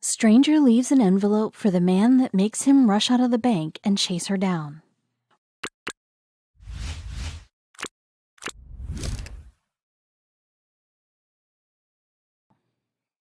Stranger leaves an envelope for the man that makes him rush out of the bank and chase her down.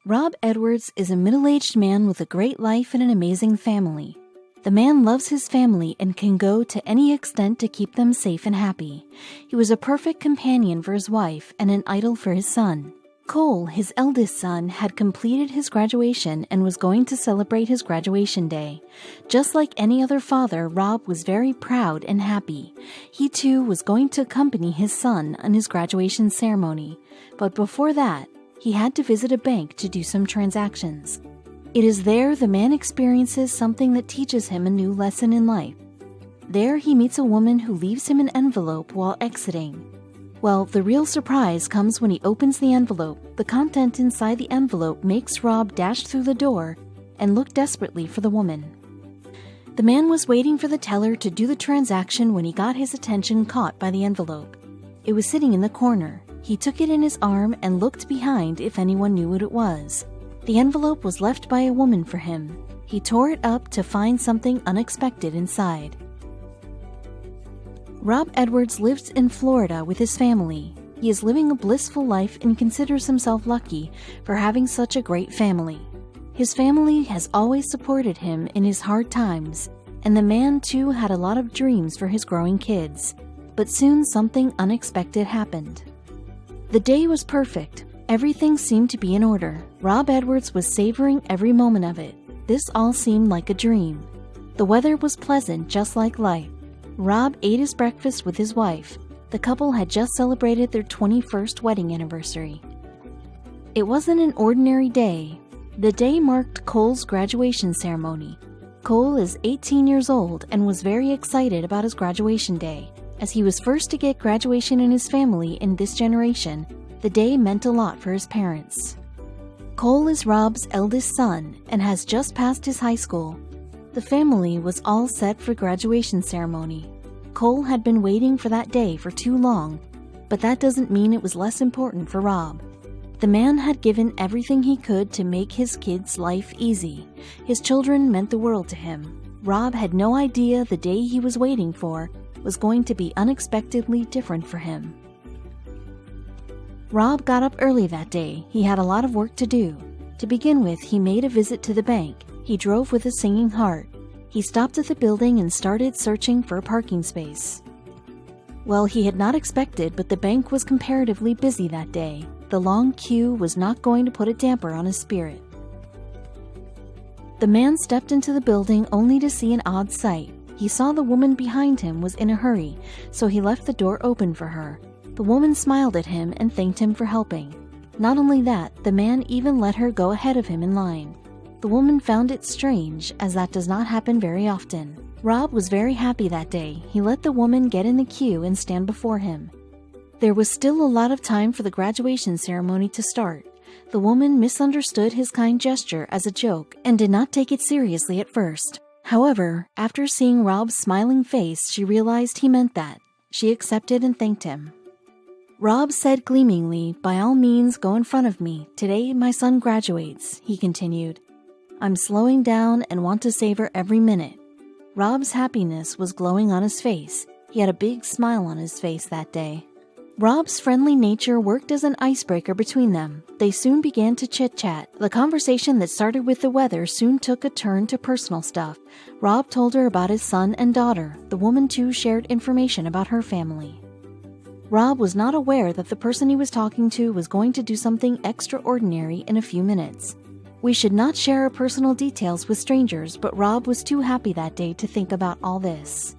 Rob Edwards is a middle-aged man with a great life and an amazing family. The man loves his family and can go to any extent to keep them safe and happy. He was a perfect companion for his wife and an idol for his son. Cole, his eldest son, had completed his graduation and was going to celebrate his graduation day. Just like any other father, Rob was very proud and happy. He too was going to accompany his son on his graduation ceremony. But before that, he had to visit a bank to do some transactions. It is there the man experiences something that teaches him a new lesson in life. There he meets a woman who leaves him an envelope while exiting. Well, the real surprise comes when he opens the envelope. The content inside the envelope makes Rob dash through the door and look desperately for the woman. The man was waiting for the teller to do the transaction when he got his attention caught by the envelope. It was sitting in the corner. He took it in his arm and looked behind if anyone knew what it was. The envelope was left by a woman for him. He tore it up to find something unexpected inside. Rob Edwards lives in Florida with his family. He is living a blissful life and considers himself lucky for having such a great family. His family has always supported him in his hard times, and the man too had a lot of dreams for his growing kids. But soon something unexpected happened. The day was perfect. Everything seemed to be in order. Rob Edwards was savoring every moment of it. This all seemed like a dream. The weather was pleasant, just like life. Rob ate his breakfast with his wife. The couple had just celebrated their 21st wedding anniversary. It wasn't an ordinary day. The day marked Cole's graduation ceremony. Cole is 18 years old and was very excited about his graduation day. As he was first to get graduation in his family in this generation, the day meant a lot for his parents. Cole is Rob's eldest son and has just passed his high school. The family was all set for graduation ceremony. Cole had been waiting for that day for too long, but that doesn't mean it was less important for Rob. The man had given everything he could to make his kids' life easy. His children meant the world to him. Rob had no idea the day he was waiting for was going to be unexpectedly different for him. Rob got up early that day. He had a lot of work to do. To begin with, he made a visit to the bank. He drove with a singing heart. He stopped at the building and started searching for a parking space. Well, he had not expected, but the bank was comparatively busy that day. The long queue was not going to put a damper on his spirit. The man stepped into the building only to see an odd sight. He saw the woman behind him was in a hurry, so he left the door open for her. The woman smiled at him and thanked him for helping. Not only that, the man even let her go ahead of him in line. The woman found it strange, as that does not happen very often. Rob was very happy that day. He let the woman get in the queue and stand before him. There was still a lot of time for the graduation ceremony to start. The woman misunderstood his kind gesture as a joke and did not take it seriously at first. However, after seeing Rob's smiling face, she realized he meant that. She accepted and thanked him. Rob said gleamingly, "By all means, go in front of me. Today my son graduates," he continued. "I'm slowing down and want to savor every minute." Rob's happiness was glowing on his face. He had a big smile on his face that day. Rob's friendly nature worked as an icebreaker between them. They soon began to chit-chat. The conversation that started with the weather soon took a turn to personal stuff. Rob told her about his son and daughter. The woman too shared information about her family. Rob was not aware that the person he was talking to was going to do something extraordinary in a few minutes. We should not share our personal details with strangers, but Rob was too happy that day to think about all this.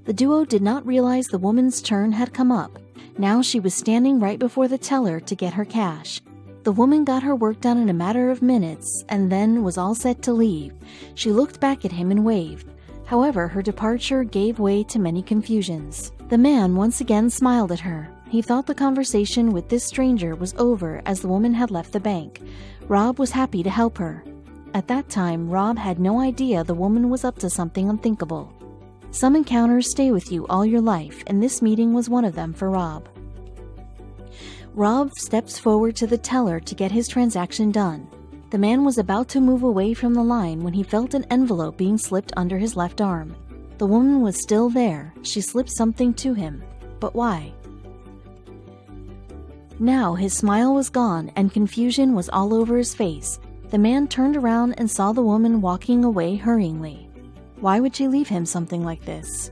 The duo did not realize the woman's turn had come up. Now she was standing right before the teller to get her cash. The woman got her work done in a matter of minutes and then was all set to leave. She looked back at him and waved. However, her departure gave way to many confusions. The man once again smiled at her. He thought the conversation with this stranger was over as the woman had left the bank. Rob was happy to help her. At that time, Rob had no idea the woman was up to something unthinkable. Some encounters stay with you all your life, and this meeting was one of them for Rob. Rob steps forward to the teller to get his transaction done. The man was about to move away from the line when he felt an envelope being slipped under his left arm. The woman was still there. She slipped something to him. But why? Now his smile was gone and confusion was all over his face. The man turned around and saw the woman walking away hurriedly. Why would she leave him something like this?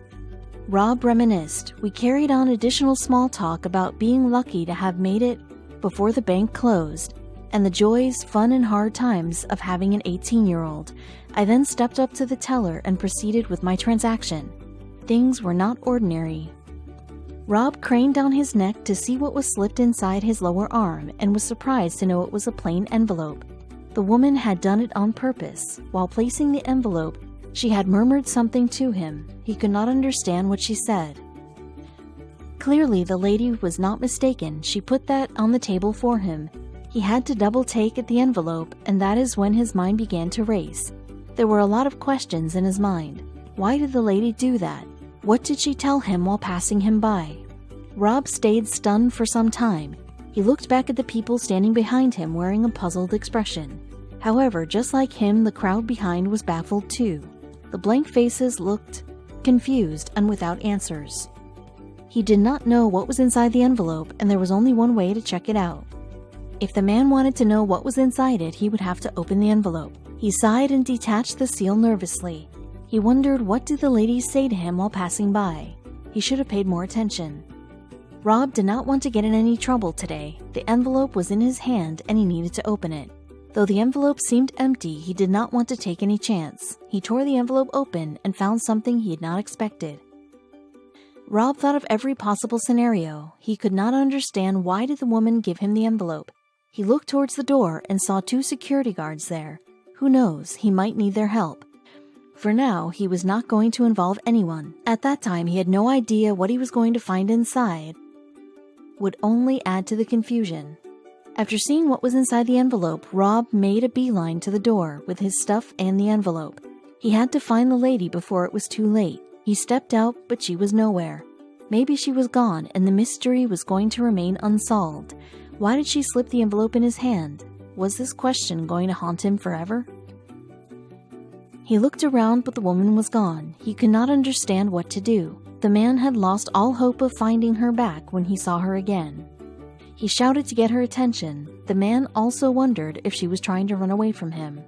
Rob reminisced. We carried on additional small talk about being lucky to have made it before the bank closed, and the joys, fun, and hard times of having an 18-year-old. I then stepped up to the teller and proceeded with my transaction. Things were not ordinary. Rob craned down his neck to see what was slipped inside his lower arm and was surprised to know it was a plain envelope. The woman had done it on purpose. While placing the envelope, she had murmured something to him. He could not understand what she said. Clearly, the lady was not mistaken. She put that on the table for him. He had to double take at the envelope, and that is when his mind began to race. There were a lot of questions in his mind. Why did the lady do that? What did she tell him while passing him by? Rob stayed stunned for some time. He looked back at the people standing behind him wearing a puzzled expression. However, just like him, the crowd behind was baffled too. The blank faces looked confused and without answers. He did not know what was inside the envelope, and there was only one way to check it out. If the man wanted to know what was inside it, he would have to open the envelope. He sighed and detached the seal nervously. He wondered, what did the ladies say to him while passing by? He should have paid more attention. Rob did not want to get in any trouble today. The envelope was in his hand and he needed to open it. Though the envelope seemed empty, he did not want to take any chance. He tore the envelope open and found something he had not expected. Rob thought of every possible scenario. He could not understand why did the woman give him the envelope. He looked towards the door and saw 2 security guards there. Who knows, he might need their help. For now, he was not going to involve anyone. At that time, he had no idea what he was going to find inside would only add to the confusion. After seeing what was inside the envelope, Rob made a beeline to the door with his stuff and the envelope. He had to find the lady before it was too late. He stepped out, but she was nowhere. Maybe she was gone and the mystery was going to remain unsolved. Why did she slip the envelope in his hand? Was this question going to haunt him forever? He looked around, but the woman was gone. He could not understand what to do. The man had lost all hope of finding her back when he saw her again. He shouted to get her attention. The man also wondered if she was trying to run away from him.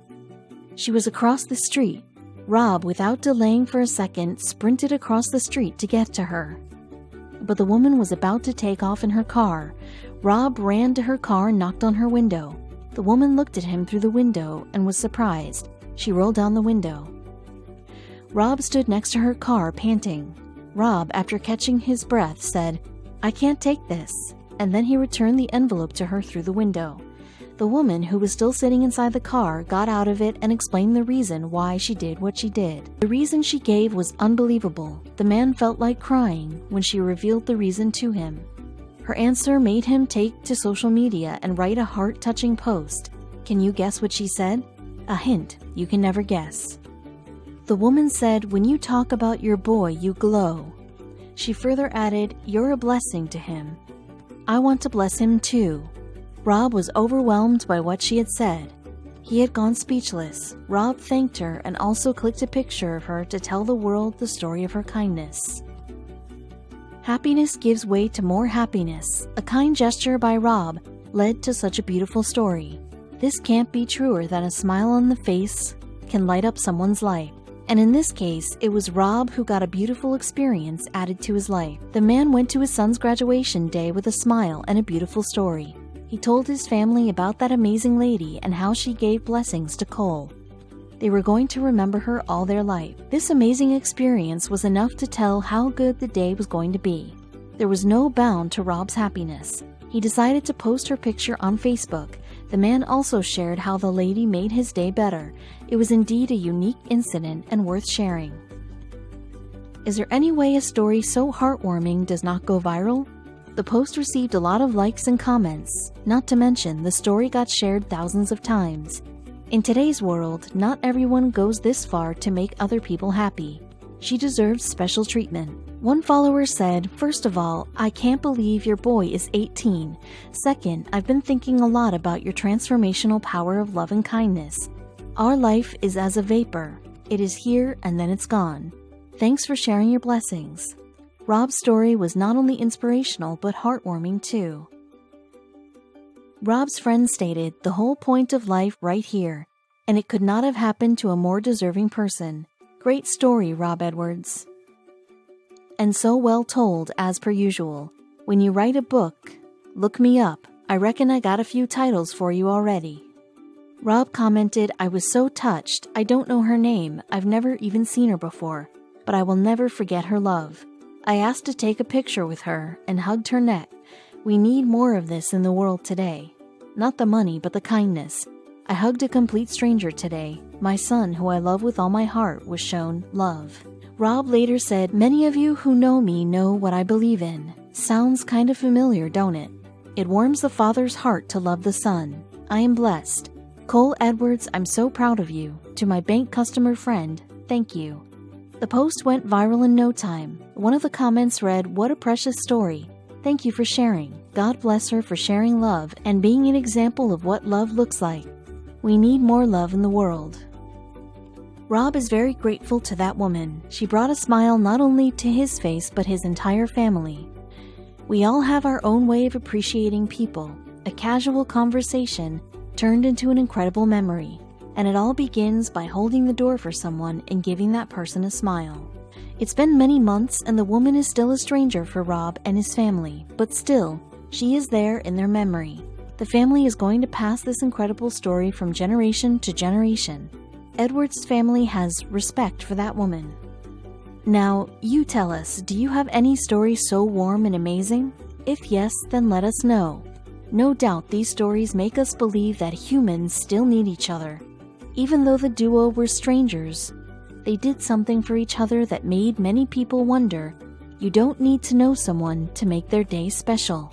She was across the street. Rob, without delaying for a second, sprinted across the street to get to her. But the woman was about to take off in her car. Rob ran to her car and knocked on her window. The woman looked at him through the window and was surprised. She rolled down the window. Rob stood next to her car, panting. Rob, after catching his breath, said, "I can't take this," and then he returned the envelope to her through the window. The woman, who was still sitting inside the car, got out of it and explained the reason why she did what she did. The reason she gave was unbelievable. The man felt like crying when she revealed the reason to him. Her answer made him take to social media and write a heart-touching post. Can you guess what she said? A hint you can never guess. The woman said, "When you talk about your boy, you glow." She further added, "You're a blessing to him. I want to bless him too." Rob was overwhelmed by what she had said. He had gone speechless. Rob thanked her and also clicked a picture of her to tell the world the story of her kindness. Happiness gives way to more happiness. A kind gesture by Rob led to such a beautiful story. This can't be truer than a smile on the face can light up someone's life. And in this case, it was Rob who got a beautiful experience added to his life. The man went to his son's graduation day with a smile and a beautiful story. He told his family about that amazing lady and how she gave blessings to Cole. They were going to remember her all their life. This amazing experience was enough to tell how good the day was going to be. There was no bound to Rob's happiness. He decided to post her picture on Facebook. The man also shared how the lady made his day better. It was indeed a unique incident and worth sharing. Is there any way a story so heartwarming does not go viral? The post received a lot of likes and comments. Not to mention, the story got shared thousands of times. In today's world, not everyone goes this far to make other people happy. She deserves special treatment. One follower said, "First of all, I can't believe your boy is 18. Second, I've been thinking a lot about your transformational power of love and kindness. Our life is as a vapor. It is here and then it's gone. Thanks for sharing your blessings." Rob's story was not only inspirational but heartwarming too. Rob's friend stated, "The whole point of life right here, and it could not have happened to a more deserving person. Great story, Rob Edwards. And so well told, as per usual. When you write a book, look me up. I reckon I got a few titles for you already." Rob commented, "I was so touched. I don't know her name. I've never even seen her before, but I will never forget her love. I asked to take a picture with her and hugged her neck. We need more of this in the world today. Not the money, but the kindness. I hugged a complete stranger today. My son, who I love with all my heart, was shown love." Rob later said, "Many of you who know me know what I believe in. Sounds kind of familiar, don't it? It warms the Father's heart to love the Son. I am blessed. Cole Edwards, I'm so proud of you. To my bank customer friend, thank you." The post went viral in no time. One of the comments read, "What a precious story. Thank you for sharing. God bless her for sharing love and being an example of what love looks like. We need more love in the world." Rob is very grateful to that woman. She brought a smile not only to his face but his entire family. We all have our own way of appreciating people. A casual conversation turned into an incredible memory, and it all begins by holding the door for someone and giving that person a smile. It's been many months and the woman is still a stranger for Rob and his family, but still, she is there in their memory. The family is going to pass this incredible story from generation to generation. Edward's family has respect for that woman. Now, you tell us, do you have any story so warm and amazing? If yes, then let us know. No doubt these stories make us believe that humans still need each other. Even though the duo were strangers, they did something for each other that made many people wonder, you don't need to know someone to make their day special.